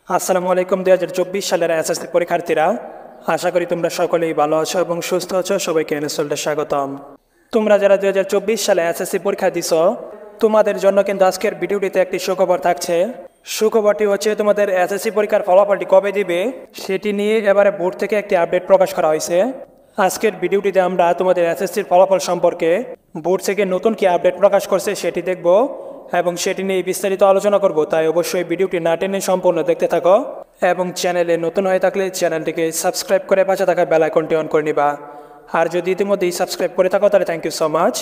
আসসালামু আলাইকুম। 2024 সালের এসএসসি পরীক্ষার্থীরা, আশা করি তোমরা সকলেই ভালো আছো এবং সুস্থ আছো। সবাইকে এনএসএলডে স্বাগতম। তোমরা যারা 2024 সালে এসএসসি পরীক্ষা দিছো, তোমাদের জন্য কিন্তু আজকের ভিডিওটিতে একটি সুখবর থাকছে। সুখবরটি হচ্ছে তোমাদের এসএসসি পরীক্ষার ফলাফলটি কবে দিবে সেটি নিয়ে এবারে বোর্ড থেকে একটি আপডেট প্রকাশ করা হয়েছে। আজকের ভিডিওটিতে আমরা তোমাদের এসএসসির ফলাফল সম্পর্কে বোর্ড থেকে নতুন কি আপডেট প্রকাশ করছে সেটি দেখব এবং সেটি নিয়ে বিস্তারিত আলোচনা করব। তাই অবশ্যই ভিডিওটি না টেনে সম্পূর্ণ দেখতে থাকো এবং চ্যানেলে নতুন হয়ে থাকলে চ্যানেলটিকে সাবস্ক্রাইব করে পাশে থাকা বেল আইকনটি অন করে নিবা। আর যদি ইতিমধ্যেই সাবস্ক্রাইব করে থাকো তাহলে থ্যাংক ইউ সো মাচ।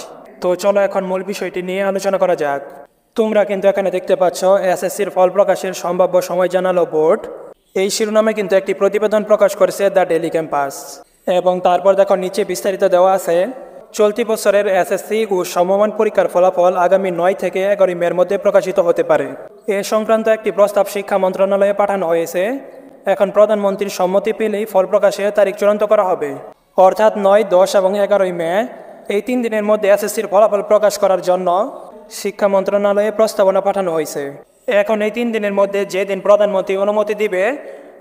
তো চলো এখন মূল বিষয়টি নিয়ে আলোচনা করা যাক। তোমরা কিন্তু এখানে দেখতে পাচ্ছ এসএসসির ফল প্রকাশের সম্ভাব্য সময় জানালো বোর্ড। এই শিরোনামে কিন্তু একটি প্রতিবেদন প্রকাশ করেছে দ্য ডেইলি ক্যাম্পাস এবং তারপর দেখো নিচে বিস্তারিত দেওয়া আছে। চলতি বছরের এসএসসি ও সমমান পরীক্ষার ফলাফল আগামী 9 থেকে 11 মের মধ্যে প্রকাশিত হতে পারে। এ সংক্রান্ত একটি প্রস্তাব শিক্ষা মন্ত্রণালয়ে পাঠানো হয়েছে। এখন প্রধানমন্ত্রীর সম্মতি পেলেই ফল প্রকাশের তারিখ চূড়ান্ত করা হবে, অর্থাৎ 9, 10 এবং 11 মে। এই 3 দিনের মধ্যে এসএসসির ফলাফল প্রকাশ করার জন্য শিক্ষা মন্ত্রণালয়ে প্রস্তাবনা পাঠানো হয়েছে। এখন এই 3 দিনের মধ্যে যেদিন প্রধানমন্ত্রী অনুমতি দিবে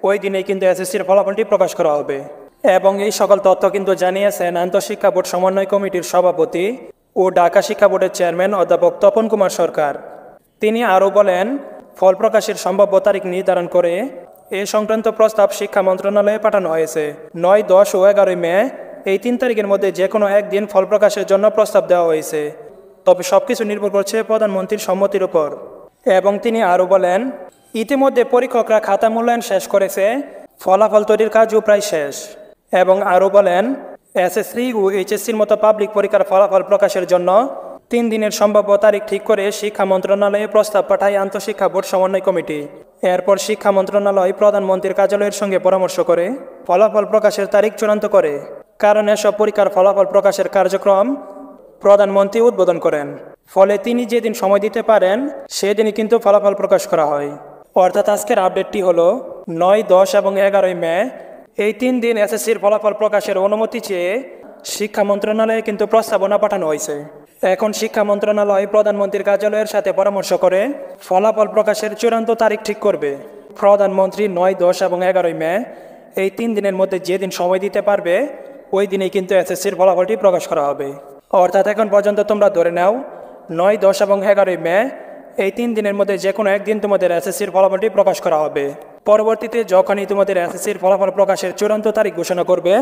ওই দিনেই কিন্তু এসএসসির ফলাফলটি প্রকাশ করা হবে। এবং এই সকল তথ্য কিন্তু জানিয়েছেন আন্তঃশিক্ষা বোর্ড সমন্বয় কমিটির সভাপতি ও ঢাকা শিক্ষা বোর্ডের চেয়ারম্যান অধ্যাপক তপন কুমার সরকার। তিনি আরও বলেন, ফল প্রকাশের সম্ভাব্য তারিখ নির্ধারণ করে এ সংক্রান্ত প্রস্তাব শিক্ষা মন্ত্রণালয়ে পাঠানো হয়েছে। 9, 10 ও 11 মে এই 3 তারিখের মধ্যে যে কোনো একদিন ফল প্রকাশের জন্য প্রস্তাব দেওয়া হয়েছে, তবে সবকিছু নির্ভর করছে প্রধানমন্ত্রীর সম্মতির উপর। এবং তিনি আরও বলেন, ইতিমধ্যে পরীক্ষকরা খাতা মূল্যায়ন শেষ করেছে, ফলাফল তৈরির কাজও প্রায় শেষ। এবং আরও বলেন, এসএসসি ও এইচএসসির মতো পাবলিক পরীক্ষার ফলাফল প্রকাশের জন্য 3 দিনের সম্ভাব্য তারিখ ঠিক করে শিক্ষা মন্ত্রণালয়ে প্রস্তাব পাঠায় আন্তঃশিক্ষা বোর্ড সমন্বয় কমিটি। এরপর শিক্ষা মন্ত্রণালয় প্রধানমন্ত্রীর কার্যালয়ের সঙ্গে পরামর্শ করে ফলাফল প্রকাশের তারিখ চূড়ান্ত করে। কারণ এসব পরীক্ষার ফলাফল প্রকাশের কার্যক্রম প্রধানমন্ত্রী উদ্বোধন করেন, ফলে তিনি যেদিন সময় দিতে পারেন সেদিনই কিন্তু ফলাফল প্রকাশ করা হয়। অর্থাৎ আজকের আপডেটটি হলো 9, 10 এবং 11 মে এই 3 দিন এসএসসির ফলাফল প্রকাশের অনুমতি চেয়ে শিক্ষা মন্ত্রণালয়ে কিন্তু প্রস্তাবনা পাঠানো হয়েছে। এখন শিক্ষা মন্ত্রণালয় প্রধানমন্ত্রীর কার্যালয়ের সাথে পরামর্শ করে ফলাফল প্রকাশের চূড়ান্ত তারিখ ঠিক করবে। প্রধানমন্ত্রী 9, 10 এবং 11 মে এই 3 দিনের মধ্যে যেদিন সময় দিতে পারবে ওই দিনেই কিন্তু এসএসসির ফলাফলটি প্রকাশ করা হবে। অর্থাৎ এখন পর্যন্ত তোমরা ধরে নাও 9, 10 এবং 11 মে এই 3 দিনের মধ্যে যে কোনো একদিন তোমাদের এসএসসির ফলাফলটি প্রকাশ করা হবে। পরবর্তীতে যখনই তোমাদের এসএসসির ফলাফল প্রকাশের চূড়ান্ত তারিখ ঘোষণা করবে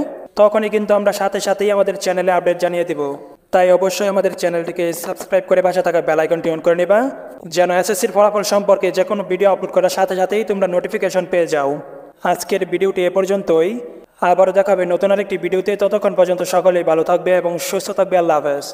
তখনই কিন্তু আমরা সাথে সাথেই আমাদের চ্যানেলে আপডেট জানিয়ে দেব। তাই অবশ্যই আমাদের চ্যানেলটিকে সাবস্ক্রাইব করে পাশে থাকা বেল আইকনটি অন করে নেবা, যেন এসএসসির ফলাফল সম্পর্কে যে কোনো ভিডিও আপলোড করার সাথে সাথেই তোমরা নোটিফিকেশন পেয়ে যাও। আজকের ভিডিওটি এ পর্যন্তই। আবারও দেখাবে নতুন আরেকটি ভিডিওতে। ততক্ষণ পর্যন্ত সকলেই ভালো থাকবে এবং সুস্থ থাকবে। আল্লাহ হাফেজ।